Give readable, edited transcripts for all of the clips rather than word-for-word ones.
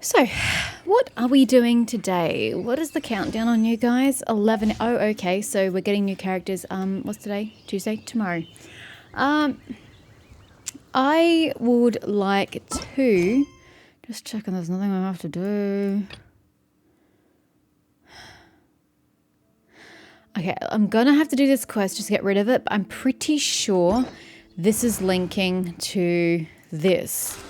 So, what are we doing today? What is the countdown on you guys? 11. Oh, okay. So we're getting new characters. What's today? Tuesday? Tomorrow. I would like to just check on there's nothing I have to do. Okay, I'm gonna have to do this quest just to get rid of it, but I'm pretty sure this is linking to this.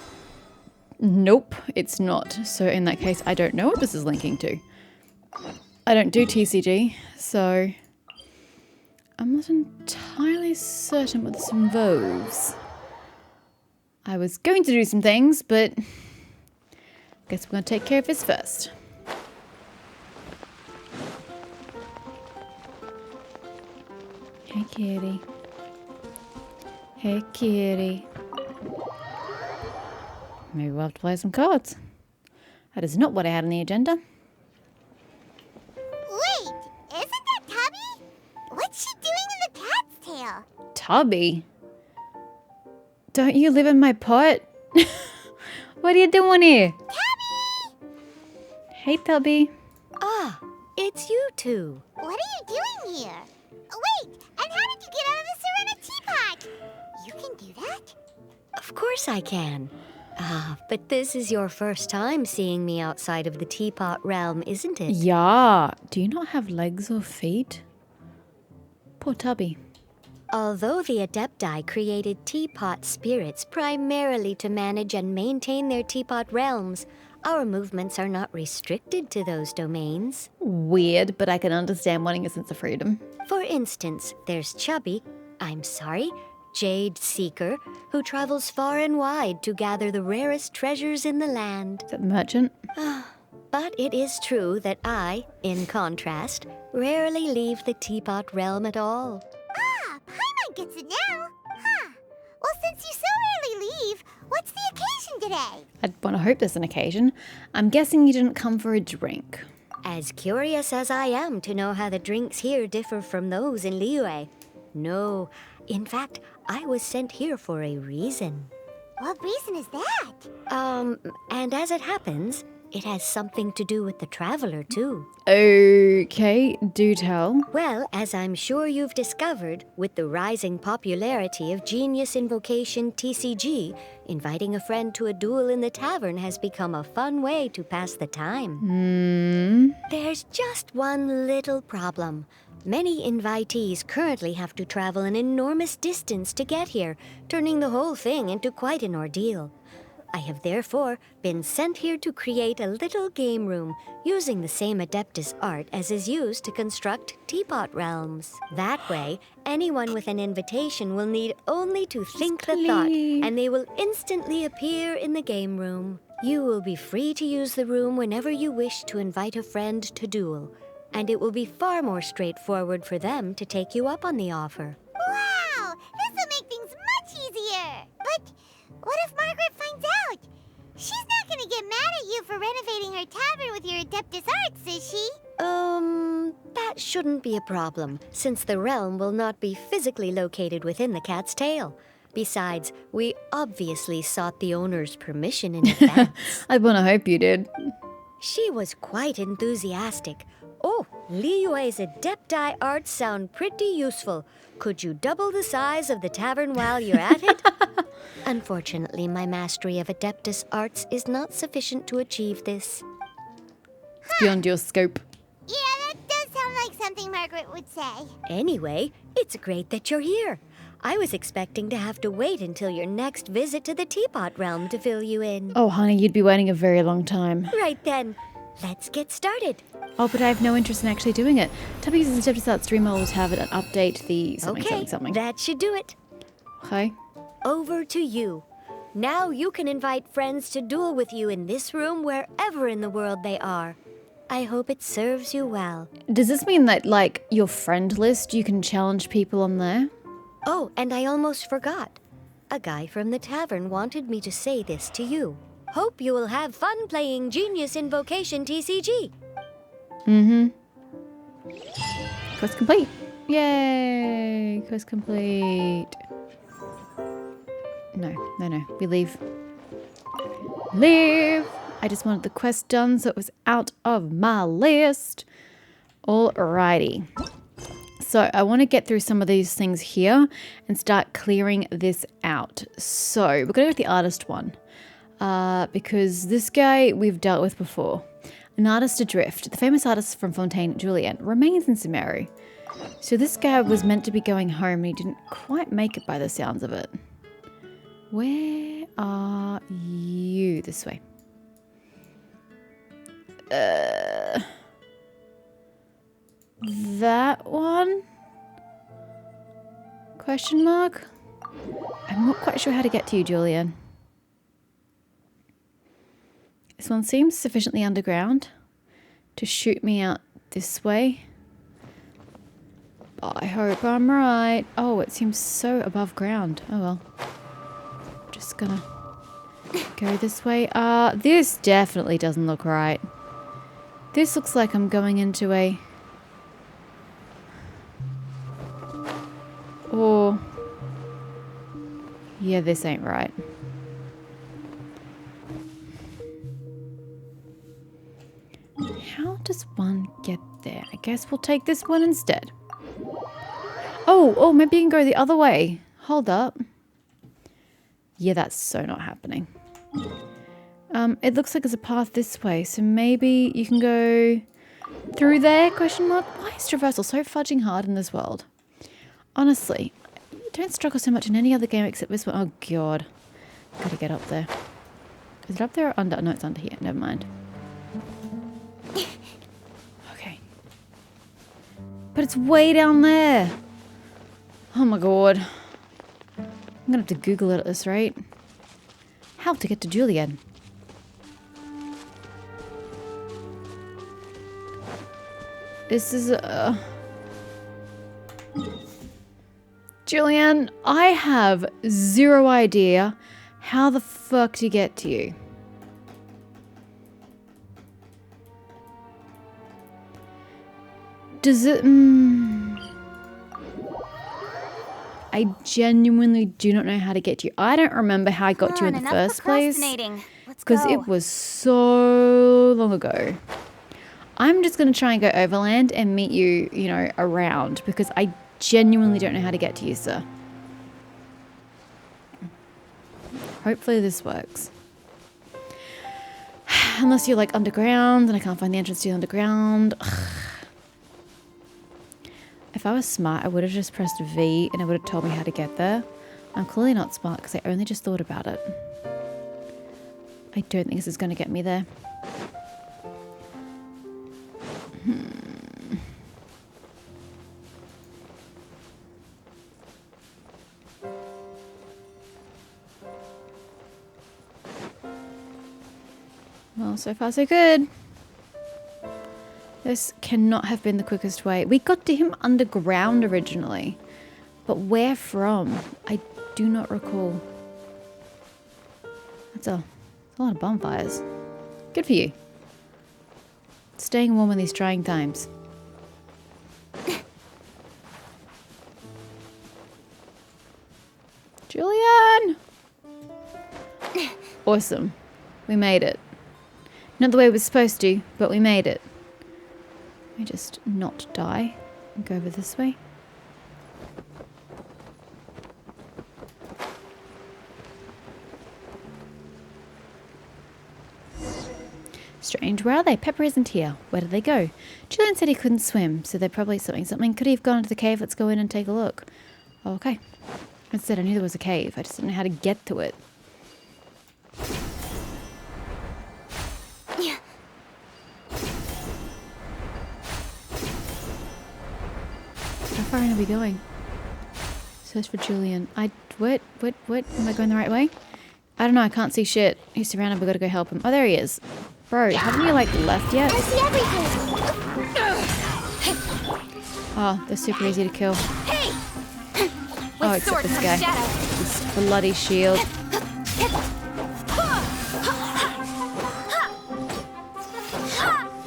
Nope, it's not. So in that case, I don't know what this is linking to. I don't do TCG, so I'm not entirely certain what this involves. I was going to do some things, but I guess we're going to take care of this first. Hey, kitty. Hey, kitty. Maybe we'll have to play some cards. That is not what I had on the agenda. Wait, isn't that Tubby? What's she doing in the cat's tail? Tubby? Don't you live in my pot? What are you doing here? Tubby! Hey, Tubby. Ah, it's you two. What are you doing here? Wait, and how did you get out of the Serena teapot? You can do that? Of course I can. But this is your first time seeing me outside of the teapot realm, isn't it? Yeah. Do you not have legs or feet? Poor Tubby. Although the Adepti created teapot spirits primarily to manage and maintain their teapot realms, our movements are not restricted to those domains. Weird, but I can understand wanting a sense of freedom. For instance, there's Jade Seeker, who travels far and wide to gather the rarest treasures in the land. Is that the merchant? But it is true that I, in contrast, rarely leave the teapot realm at all. Ah, Paimon gets it now. Huh. Well, since you so rarely leave, what's the occasion today? I'd want to hope there's an occasion. I'm guessing you didn't come for a drink. As curious as I am to know how the drinks here differ from those in Liyue. No, in fact, I was sent here for a reason. What reason is that? And as it happens, it has something to do with the Traveler, too. Okay, do tell. Well, as I'm sure you've discovered, with the rising popularity of Genius Invocation TCG, inviting a friend to a duel in the tavern has become a fun way to pass the time. There's just one little problem. Many invitees currently have to travel an enormous distance to get here, turning the whole thing into quite an ordeal. I have therefore been sent here to create a little game room using the same Adeptus art as is used to construct teapot realms. That way, anyone with an invitation will need only to think the thought, and they will instantly appear in the game room. You will be free to use the room whenever you wish to invite a friend to duel, and it will be far more straightforward for them to take you up on the offer. Wow, this will make things much easier. But what if Margaret finds out? She's not going to get mad at you for renovating her tavern with your Adeptus arts, is she? That shouldn't be a problem, since the realm will not be physically located within the cat's tail. Besides, we obviously sought the owner's permission in advance. I'd want to hope you did. She was quite enthusiastic. Oh, Liyue's Adepti arts sound pretty useful. Could you double the size of the tavern while you're at it? Unfortunately, my mastery of Adeptus arts is not sufficient to achieve this. It's beyond your scope. Yeah, that does sound like something Margaret would say. Anyway, it's great that you're here. I was expecting to have to wait until your next visit to the Teapot Realm to fill you in. Oh, honey, you'd be waiting a very long time. Right then, let's get started. Oh, but I have no interest in actually doing it. Tubby uses Step to Start stream, I'll have it update the something. That should do it. Okay. Over to you. Now you can invite friends to duel with you in this room wherever in the world they are. I hope it serves you well. Does this mean that, like, your friend list, you can challenge people on there? Oh, and I almost forgot. A guy from the tavern wanted me to say this to you. Hope you will have fun playing Genius Invocation TCG. Quest complete. Yay! Quest complete. No. We leave. Leave! I just wanted the quest done, so it was out of my list. Alrighty. So I want to get through some of these things here and start clearing this out. So we're going to go with the artist one. Because this guy we've dealt with before. An artist adrift. The famous artist from Fontaine, Julian, remains in Sumeru. So this guy was meant to be going home and he didn't quite make it by the sounds of it. Where are you? This way. That one? Question mark? I'm not quite sure how to get to you, Julian. This one seems sufficiently underground to shoot me out this way. I hope I'm right. Oh, it seems so above ground. Oh well. Just gonna go this way. This definitely doesn't look right. This looks like I'm going into a... Or... Yeah, this ain't right. How does one get there? I guess we'll take this one instead. Oh, maybe you can go the other way. Hold up. Yeah, that's so not happening. It looks like there's a path this way, so maybe you can go through there, question mark? Why is traversal so fudging hard in this world? Honestly, I don't struggle so much in any other game except this one. Oh, God. Gotta get up there. Is it up there or under? No, it's under here. Never mind. Okay. But it's way down there. Oh, my God. I'm gonna have to Google it at this rate. How to get to Julian. This is Julian, I have zero idea how the fuck to get to you. Does it... I genuinely do not know how to get to you. I don't remember how I got to you in the first place. Because it was so long ago. I'm just going to try and go overland and meet you, you know, around. Because I genuinely don't know how to get to you, sir. Hopefully this works. Unless you're like underground and I can't find the entrance to the underground. If I was smart, I would have just pressed V and it would have told me how to get there. I'm clearly not smart because I only just thought about it. I don't think this is going to get me there. Well, so far so good. This cannot have been the quickest way. We got to him underground originally. But where from? I do not recall. That's a lot of bonfires. Good for you. Staying warm in these trying times. Julian! Awesome. We made it. Not the way it was supposed to, but we made it. Let me just not die and go over this way. Strange, where are they? Pepper isn't here. Where did they go? Julian said he couldn't swim, so they're probably something. Could he have gone into the cave? Let's go in and take a look. Oh, okay. Instead, I knew there was a cave. I just didn't know how to get to it. How far are we going? Search for Julian. What? Am I going the right way? I don't know. I can't see shit. He's surrounded. We gotta go help him. Oh, there he is. Bro, haven't you, like, left yet? I see everything. Oh, they're super easy to kill. Hey! Oh, except this guy. This bloody shield.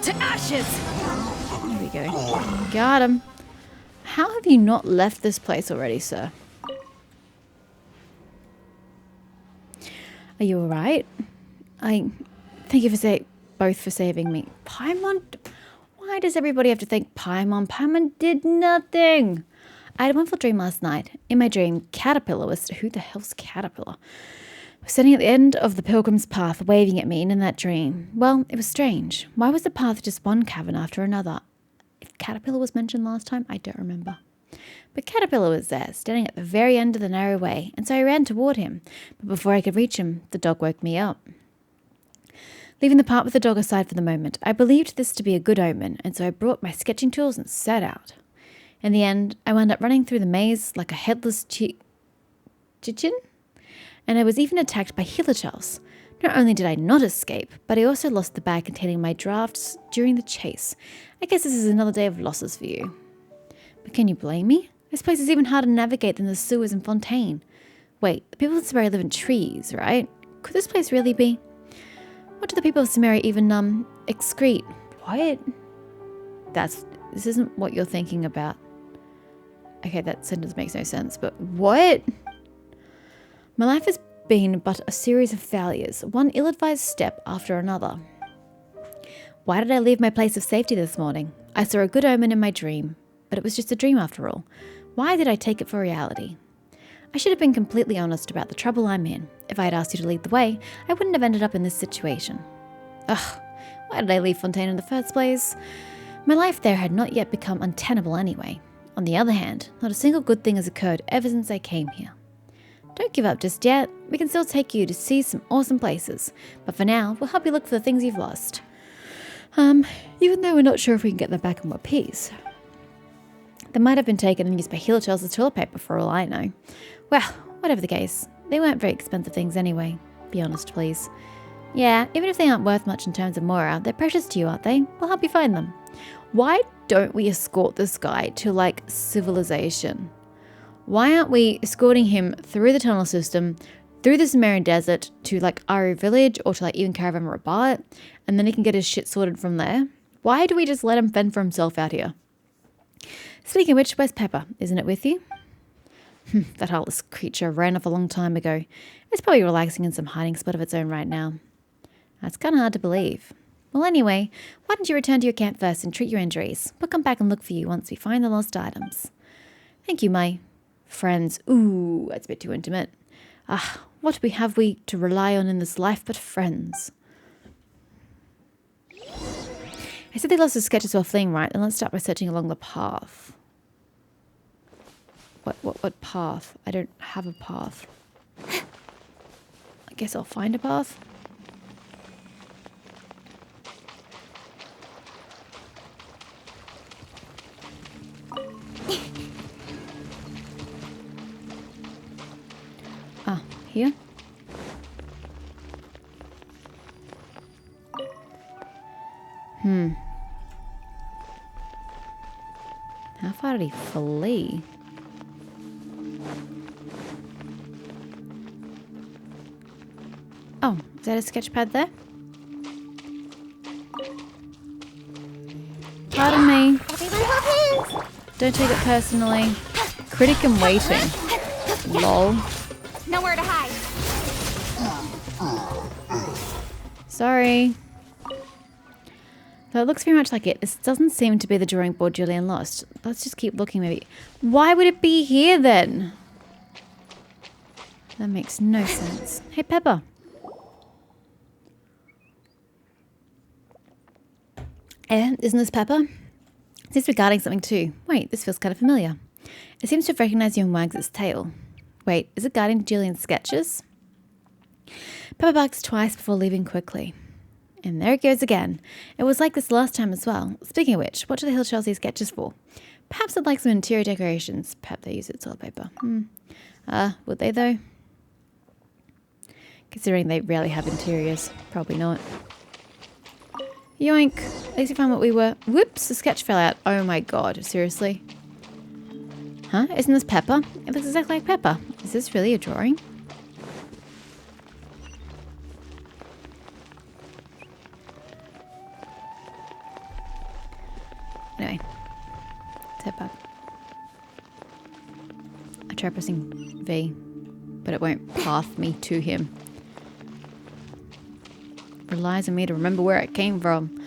To ashes! There we go. Got him. How have you not left this place already, sir? Are you alright? I Thank you for both for saving me. Paimon, why does everybody have to thank Paimon? Paimon did nothing. I had a wonderful dream last night. In my dream, Caterpillar was... Who the hell's Caterpillar? Was standing at the end of the pilgrim's path, waving at me, and in that dream. Well, it was strange. Why was the path just one cavern after another? If Caterpillar was mentioned last time, I don't remember. But Caterpillar was there, standing at the very end of the narrow way, and so I ran toward him. But before I could reach him, the dog woke me up. Leaving the part with the dog aside for the moment, I believed this to be a good omen, and so I brought my sketching tools and set out. In the end, I wound up running through the maze like a headless chicken, and I was even attacked by hillochells. Not only did I not escape, but I also lost the bag containing my drafts during the chase. I guess this is another day of losses for you. But can you blame me? This place is even harder to navigate than the sewers in Fontaine. Wait, the people of Samaria live in trees, right? Could this place really be? What do the people of Samaria even, excrete? What? This isn't what you're thinking about. Okay, that sentence makes no sense, but what? My life has been but a series of failures, one ill-advised step after another. Why did I leave my place of safety this morning? I saw a good omen in my dream, but it was just a dream after all. Why did I take it for reality? I should have been completely honest about the trouble I'm in. If I had asked you to lead the way, I wouldn't have ended up in this situation. Ugh, why did I leave Fontaine in the first place? My life there had not yet become untenable anyway. On the other hand, not a single good thing has occurred ever since I came here. Don't give up just yet. We can still take you to see some awesome places, but for now, we'll help you look for the things you've lost. Even though we're not sure if we can get them back in one piece. They might have been taken and used by hillochells as toilet paper for all I know. Well, whatever the case, they weren't very expensive things anyway. Be honest, please. Yeah, even if they aren't worth much in terms of Mora, they're precious to you, aren't they? We'll help you find them. Why don't we escort this guy to, like, civilization? Why aren't we escorting him through the tunnel system, through the Sumerian desert, to, like, Aru village, or to, like, even Caravan Rabat, and then he can get his shit sorted from there? Why do we just let him fend for himself out here? Speaking of which, where's Pepper? Isn't it with you? That heartless creature ran off a long time ago. It's probably relaxing in some hiding spot of its own right now. That's kind of hard to believe. Well, anyway, why don't you return to your camp first and treat your injuries? We'll come back and look for you once we find the lost items. Thank you, my friends. Ooh, that's a bit too intimate. What have we to rely on in this life but friends? I said they lost the sketches while fleeing, right? Then let's start by searching along the path. What path? I don't have a path. I guess I'll find a path. Here? How far did he flee? Oh, is that a sketch pad there? Pardon me. Don't take it personally. Critic and waiting. Lol. Nowhere to hide. Sorry. Though it looks very much like it. This doesn't seem to be the drawing board Julian lost. Let's just keep looking maybe. Why would it be here then? That makes no sense. Hey, Pepper. Isn't this Pepper? It seems to be guarding something too. Wait, this feels kind of familiar. It seems to have recognized you and wags its tail. Wait, is it guarding Julian's sketches? Pepper barks twice before leaving quickly. And there it goes again. It was like this last time as well. Speaking of which, what do the hillochells use sketches for? Perhaps I'd like some interior decorations. Perhaps they use it as toilet paper. Would they though? Considering they rarely have interiors. Probably not. Yoink. At least we found what we were. Whoops, the sketch fell out. Oh my god, seriously? Huh? Isn't this Pepper? It looks exactly like Pepper. Is this really a drawing? Anyway. Step back. I try pressing V, but it won't path me to him. relies on me to remember where it came from.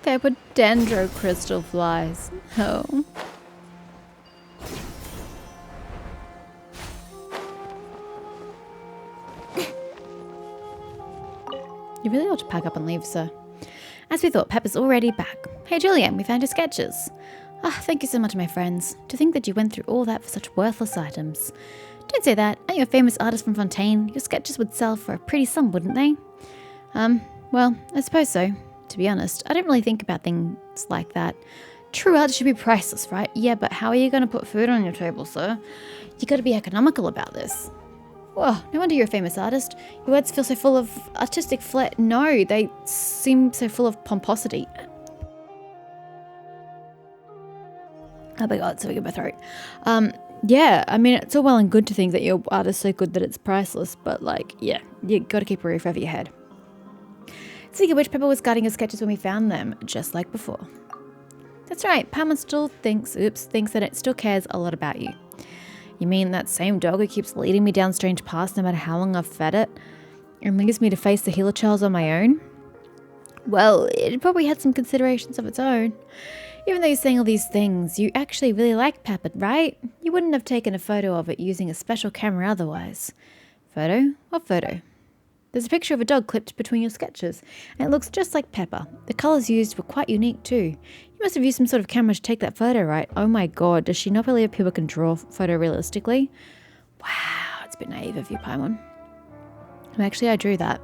They were dendrocrystal flies. Oh. You really ought to pack up and leave, sir. As we thought, Pepper's already back. Hey, Julian, we found your sketches. Ah, thank you so much, my friends. To think that you went through all that for such worthless items. Don't say that. Aren't you a famous artist from Fontaine? Your sketches would sell for a pretty sum, wouldn't they? Well, I suppose so. To be honest, I don't really think about things like that. True art should be priceless, right? Yeah, but how are you going to put food on your table, sir? You got to be economical about this. Well, no wonder you're a famous artist. Your words feel so full of artistic flair. No, they seem so full of pomposity. Oh my god, something in my throat. Yeah, I mean, it's all well and good to think that your art is so good that it's priceless, but like, yeah, you gotta keep a roof over your head. Speaking of which, Pepper was guarding her sketches when we found them, just like before. That's right, Palmer still thinks that it still cares a lot about you. You mean that same dog who keeps leading me down strange paths no matter how long I've fed it, and leaves me to face the healer trials on my own? Well, it probably had some considerations of its own. Even though you're saying all these things, you actually really like Pepper, right? You wouldn't have taken a photo of it using a special camera otherwise. Photo? What photo? There's a picture of a dog clipped between your sketches, and it looks just like Pepper. The colours used were quite unique too. You must have used some sort of camera to take that photo, right? Oh my god, does she not believe people can draw photorealistically? Wow, it's a bit naive of you, Paimon. Actually, I drew that.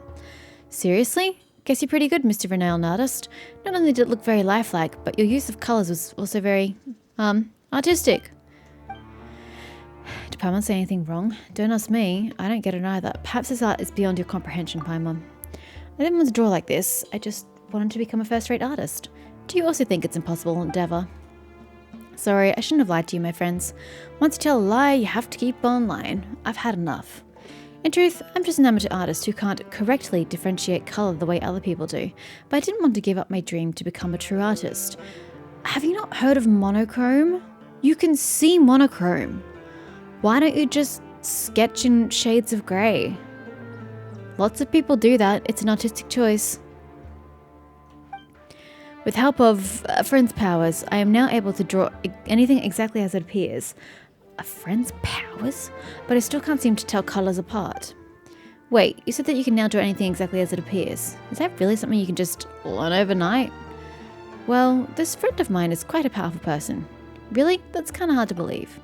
Seriously? Guess you're pretty good, Mr. Renowned Artist. Not only did it look very lifelike, but your use of colours was also very, artistic. Did Paimon say anything wrong? Don't ask me. I don't get it either. Perhaps this art is beyond your comprehension, Paimon. I didn't want to draw like this. I just wanted to become a first-rate artist. Do you also think it's impossible endeavour? Sorry, I shouldn't have lied to you, my friends. Once you tell a lie, you have to keep on lying. I've had enough. In truth, I'm just an amateur artist who can't correctly differentiate colour the way other people do, but I didn't want to give up my dream to become a true artist. Have you not heard of monochrome? You can see monochrome. Why don't you just sketch in shades of grey? Lots of people do that. It's an artistic choice. With help of a friend's powers, I am now able to draw anything exactly as it appears. A friend's powers? But I still can't seem to tell colours apart. Wait, you said that you can now draw anything exactly as it appears. Is that really something you can just learn overnight? Well, this friend of mine is quite a powerful person. Really? That's kind of hard to believe.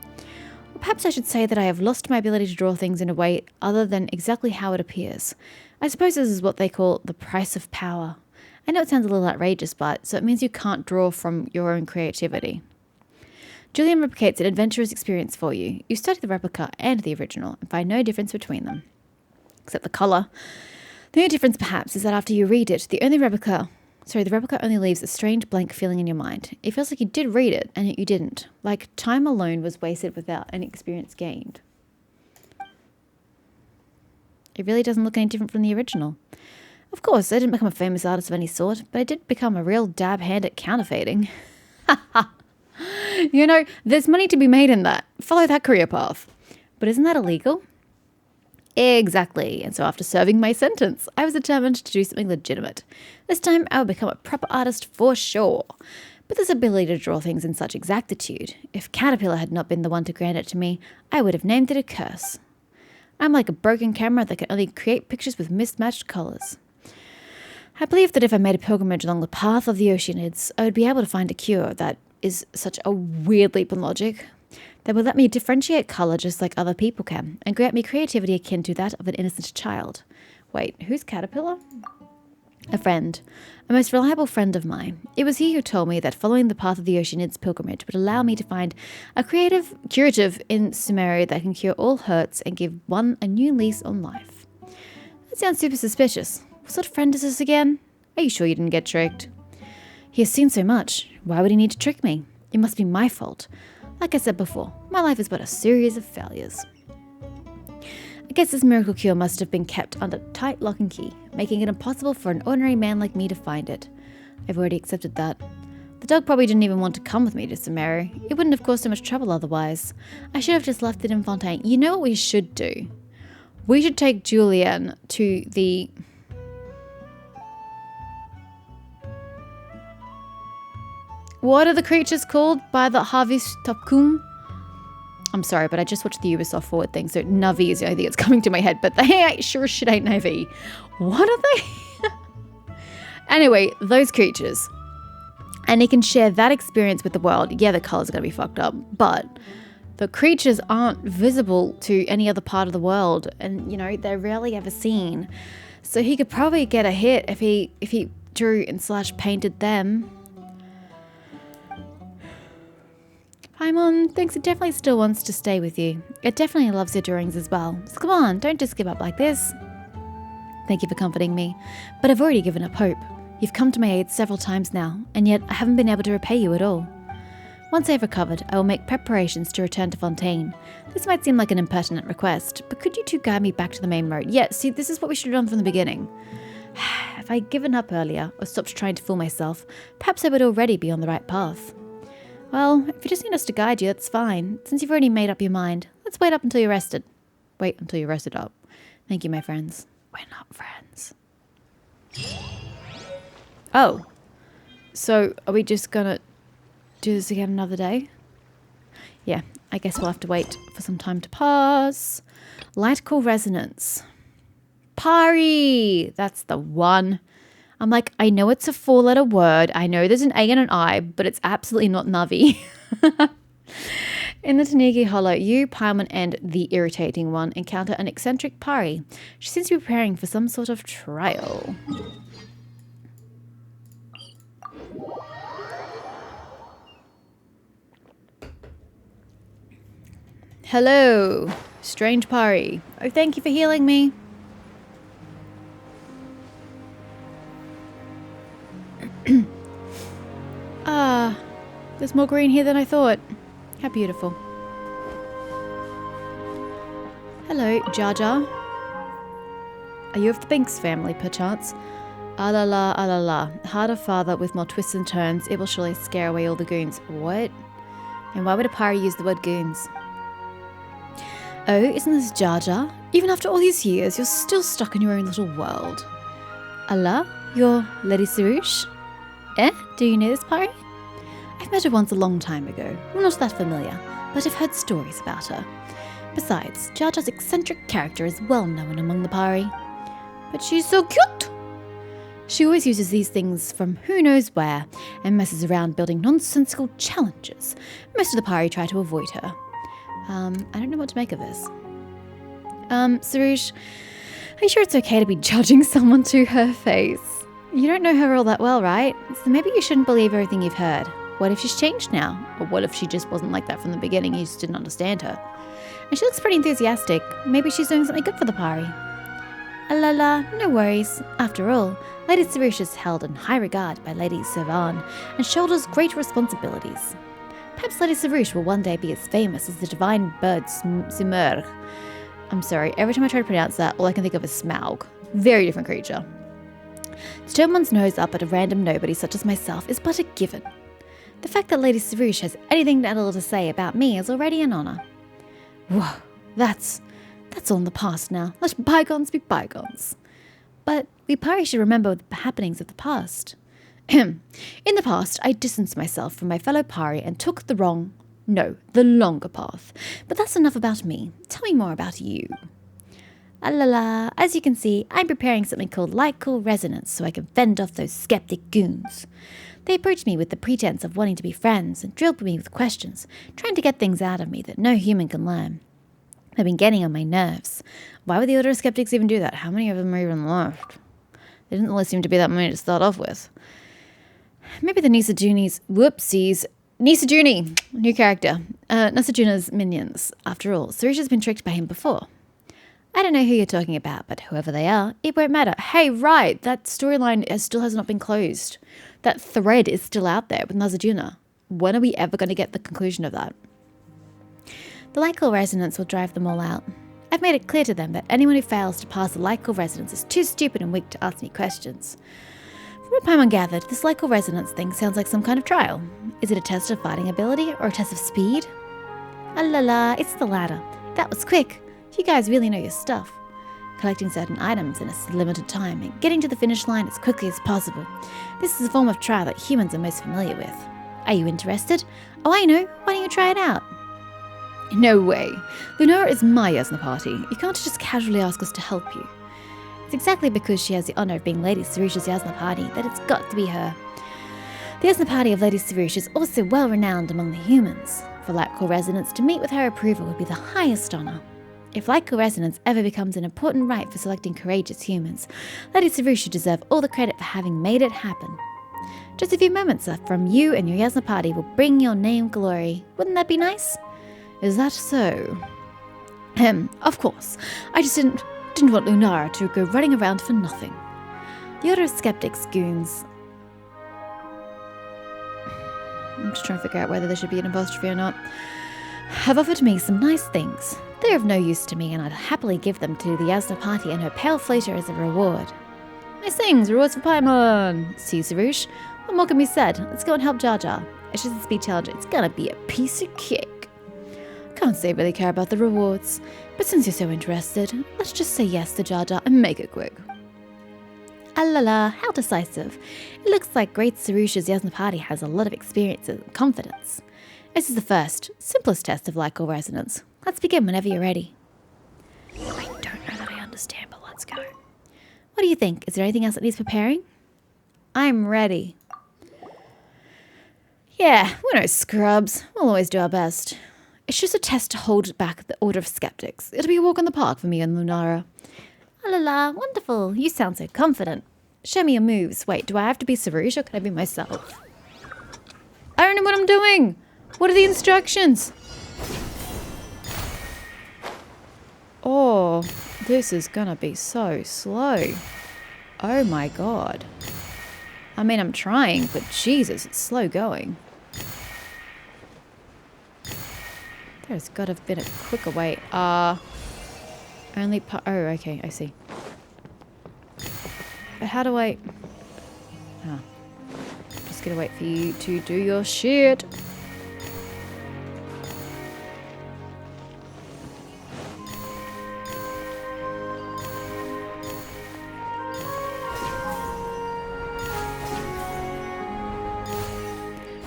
Or perhaps I should say that I have lost my ability to draw things in a way other than exactly how it appears. I suppose this is what they call the price of power. I know it sounds a little outrageous, but so it means you can't draw from your own creativity. Julian replicates an adventurous experience for you. You study the replica and the original and find no difference between them. Except the colour. The only difference, perhaps, is that after you read it, the replica only leaves a strange blank feeling in your mind. It feels like you did read it, and yet you didn't. Like time alone was wasted without any experience gained. It really doesn't look any different from the original. Of course, I didn't become a famous artist of any sort, but I did become a real dab hand at counterfeiting. You know, there's money to be made in that. Follow that career path. But isn't that illegal? Exactly. And so after serving my sentence, I was determined to do something legitimate. This time I would become a proper artist for sure. But this ability to draw things in such exactitude, if Caterpillar had not been the one to grant it to me, I would have named it a curse. I'm like a broken camera that can only create pictures with mismatched colours. I believe that if I made a pilgrimage along the path of the Oceanids, I would be able to find a cure that is such a weird leap in logic that would let me differentiate colour just like other people can, and grant me creativity akin to that of an innocent child. Wait, who's Caterpillar? A friend. A most reliable friend of mine. It was he who told me that following the path of the Oceanids pilgrimage would allow me to find a curative in Sumeru that can cure all hurts and give one a new lease on life. That sounds super suspicious. What sort of friend is this again? Are you sure you didn't get tricked? He has seen so much. Why would he need to trick me? It must be my fault. Like I said before, my life is but a series of failures. I guess this miracle cure must have been kept under tight lock and key, making it impossible for an ordinary man like me to find it. I've already accepted that. The dog probably didn't even want to come with me to Sumeru. It wouldn't have caused so much trouble otherwise. I should have just left it in Fontaine. You know what we should do? We should take Julian to the... What are the creatures called by the Harvest Topkum? I'm sorry, but I just watched the Ubisoft forward thing, so Navi is the only thing that's coming to my head, but they ain't sure shit ain't Navi. What are they? Anyway, those creatures. And he can share that experience with the world. Yeah, the colors are going to be fucked up, but the creatures aren't visible to any other part of the world, and you know, they're rarely ever seen. So he could probably get a hit if he drew and / painted them. Paimon thinks it definitely still wants to stay with you. It definitely loves your drawings as well. So come on, don't just give up like this. Thank you for comforting me, but I've already given up hope. You've come to my aid several times now, and yet I haven't been able to repay you at all. Once I've recovered, I will make preparations to return to Fontaine. This might seem like an impertinent request, but could you two guide me back to the main road? Yeah, see, this is what we should have done from the beginning. If I'd given up earlier, or stopped trying to fool myself, perhaps I would already be on the right path. Well, if you just need us to guide you, that's fine. Since you've already made up your mind, let's wait up until you're rested. Wait until you're rested up. Thank you, my friends. We're not friends. Oh. So, are we just gonna do this again another day? Yeah, I guess we'll have to wait for some time to pass. Light core resonance. Pari! That's the one. I'm like, I know it's a 4-letter word. I know there's an A and an I, but it's absolutely not Navi. In the Tanigi Hollow, you, Paimon, and the irritating one encounter an eccentric Pari. She seems to be preparing for some sort of trial. Hello, strange Pari. Oh, thank you for healing me. There's more green here than I thought. How beautiful. Hello, Jar Jar. Are you of the Binks family, perchance? Ah la la, ah la la. Harder father with more twists and turns. It will surely scare away all the goons. What? And why would a Pari use the word goons? Oh, isn't this Jar Jar? Even after all these years, you're still stuck in your own little world. Allah, you're Lady Sarouche? Eh? Do you know this Pari? I've met her once a long time ago. We're not that familiar, but I've heard stories about her. Besides, Jar Jar's eccentric character is well known among the Pari. But she's so cute! She always uses these things from who knows where and messes around building nonsensical challenges. Most of the Pari try to avoid her. I don't know what to make of this. Sarouche, are you sure it's okay to be judging someone to her face? You don't know her all that well, right? So maybe you shouldn't believe everything you've heard. What if she's changed now? Or what if she just wasn't like that from the beginning, you just didn't understand her? And she looks pretty enthusiastic. Maybe she's doing something good for the Pari. La la, no worries. After all, Lady Sarouche is held in high regard by Lady Servan and shoulders great responsibilities. Perhaps Lady Sarouche will one day be as famous as the divine bird Simurgh. I'm sorry, every time I try to pronounce that, all I can think of is Smaug. Very different creature. To turn one's nose up at a random nobody such as myself is but a given. The fact that Lady Sarouche has anything at all to say about me is already an honour. Whoa, that's all in the past now. Let bygones be bygones. But we Pari should remember the happenings of the past. In the past, I distanced myself from my fellow Pari and took the longer path. But that's enough about me. Tell me more about you. La, as you can see, I'm preparing something called light core resonance so I can fend off those skeptic goons. They approached me with the pretense of wanting to be friends and drilled me with questions, trying to get things out of me that no human can learn. They've been getting on my nerves. Why would the Order of Skeptics even do that? How many of them are even left? There didn't really seem to be that many to start off with. Maybe the Nisajuni's... Whoopsies. Nisajuni! New character. Nisajuna's minions. After all, Sarouche has been tricked by him before. I don't know who you're talking about, but whoever they are, it won't matter. Hey, right, that storyline still has not been closed. That thread is still out there with Nisajuna. When are we ever going to get the conclusion of that? The light core resonance will drive them all out. I've made it clear to them that anyone who fails to pass the Lycal Resonance is too stupid and weak to ask me questions. From what Paimon gathered, this Lycal Resonance thing sounds like some kind of trial. Is it a test of fighting ability or a test of speed? Ah la la, it's the latter. That was quick. You guys really know your stuff. Collecting certain items in a limited time and getting to the finish line as quickly as possible. This is a form of trial that humans are most familiar with. Are you interested? Oh, I know. Why don't you try it out? No way. Lunara is my Yasnapati. You can't just casually ask us to help you. It's exactly because she has the honor of being Lady Sarusha's Yasnapati that it's got to be her. The Yasnapati of Lady Sarusha is also well renowned among the humans. For Lycal Resonance to meet with her approval would be the highest honor. If Lycal Resonance ever becomes an important rite for selecting courageous humans, Lady Sarusha deserve all the credit for having made it happen. Just a few moments left from you and your Yasnapati will bring your name glory. Wouldn't that be nice? Is that so? Of course. I just didn't want Lunara to go running around for nothing. The Order of Skeptics goons. I'm just trying to figure out whether there should be an apostrophe or not. Have offered me some nice things. They're of no use to me, and I'd happily give them to the Yasnapati and her pale floater as a reward. Nice things, rewards for Paimon. See, Sarush, what more can be said? Let's go and help Jar Jar. It's just a speed challenge. It's gonna be a piece of cake. Can't say I really care about the rewards, but since you're so interested, let's just say yes to Jar Jar and make it quick. Ah la la, how decisive. It looks like Great Sarusha's Yasnapati has a lot of experience and confidence. This is the first, simplest test of Lycal Resonance. Let's begin whenever you're ready. I don't know that I understand, but let's go. What do you think? Is there anything else that needs preparing? I'm ready. Yeah, we're no scrubs. We'll always do our best. It's just a test to hold back the Order of Skeptics. It'll be a walk in the park for me and Lunara. Ah la la, wonderful. You sound so confident. Show me your moves. Wait, do I have to be Sarush or can I be myself? I don't know what I'm doing. What are the instructions? Oh, this is gonna be so slow. Oh my god. I mean, I'm trying, but Jesus, it's slow going. There's got to have been a quicker way. Only part. Oh, okay, I see. But how do I? Ah, just gonna wait for you to do your shit.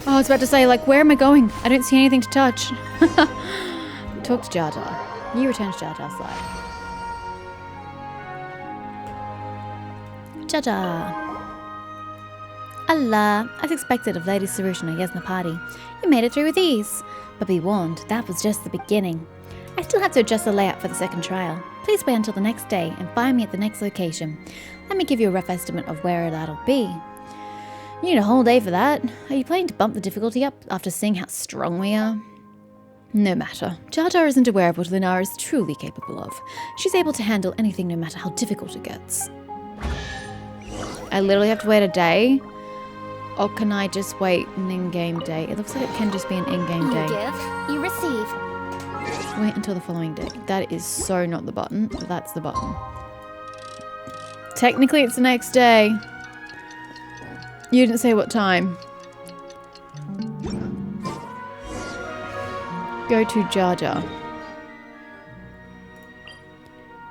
Oh, I was about to say, like, where am I going? I don't see anything to touch. Talk to Jar Jar. You return to Jar Jar's side. Jar Jar. Allah, as expected of Lady Sarusha and Yasnapati, you made it through with ease. But be warned, that was just the beginning. I still have to adjust the layout for the second trial. Please wait until the next day and find me at the next location. Let me give you a rough estimate of where that'll be. You need a whole day for that. Are you planning to bump the difficulty up after seeing how strong we are? No matter. Jar Jar isn't aware of what Lunara is truly capable of. She's able to handle anything no matter how difficult it gets. I literally have to wait a day? Or can I just wait an in-game day? It looks like it can just be an in-game day. You give, you receive. Wait until the following day. That is so not the button, but that's the button. Technically it's the next day. You didn't say what time. Go to Jar Jar.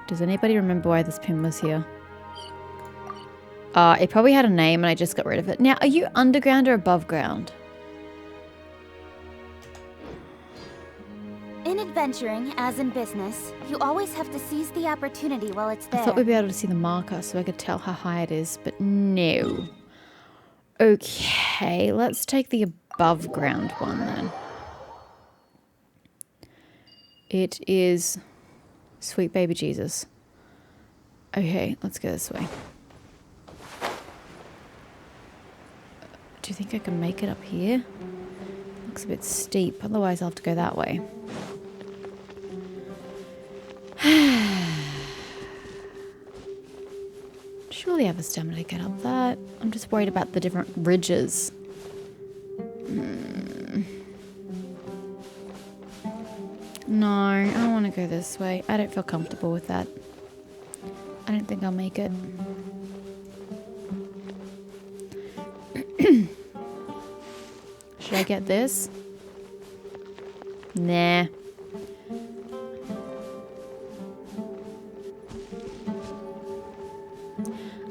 Does anybody remember why this pin was here? It probably had a name and I just got rid of it. Now, are you underground or above ground? In adventuring, as in business, you always have to seize the opportunity while it's there. I thought we'd be able to see the marker so I could tell how high it is, but no. Okay, let's take the above ground one then. It is Sweet Baby Jesus. Okay, let's go this way. Do you think I can make it up here? Looks a bit steep, otherwise I'll have to go that way. Surely I have a stamina to get up that. I'm just worried about the different ridges. No, I don't want to go this way. I don't feel comfortable with that. I don't think I'll make it. Should I get this? Nah.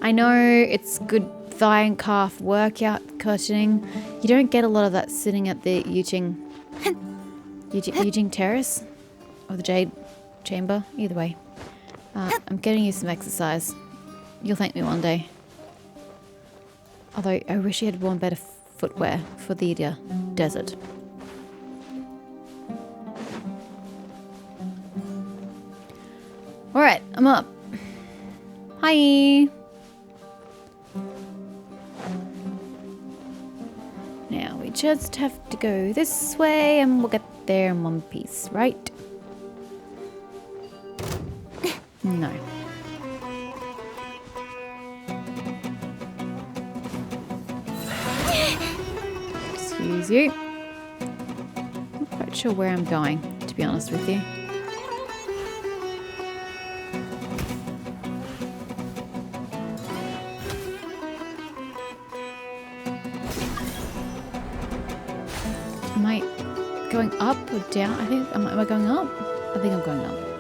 I know it's good thigh and calf workout cushioning. You don't get a lot of that sitting at the Yujing Terrace or the Jade Chamber. Either way. I'm getting you some exercise. You'll thank me one day. Although I wish you had worn better footwear for the desert. Alright, I'm up. Hi! Now we just have to go this way and we'll get there in one piece, right? No. Excuse you. I'm not quite sure where I'm going, to be honest with you. Am I going up or down? Am I going up? I think I'm going up.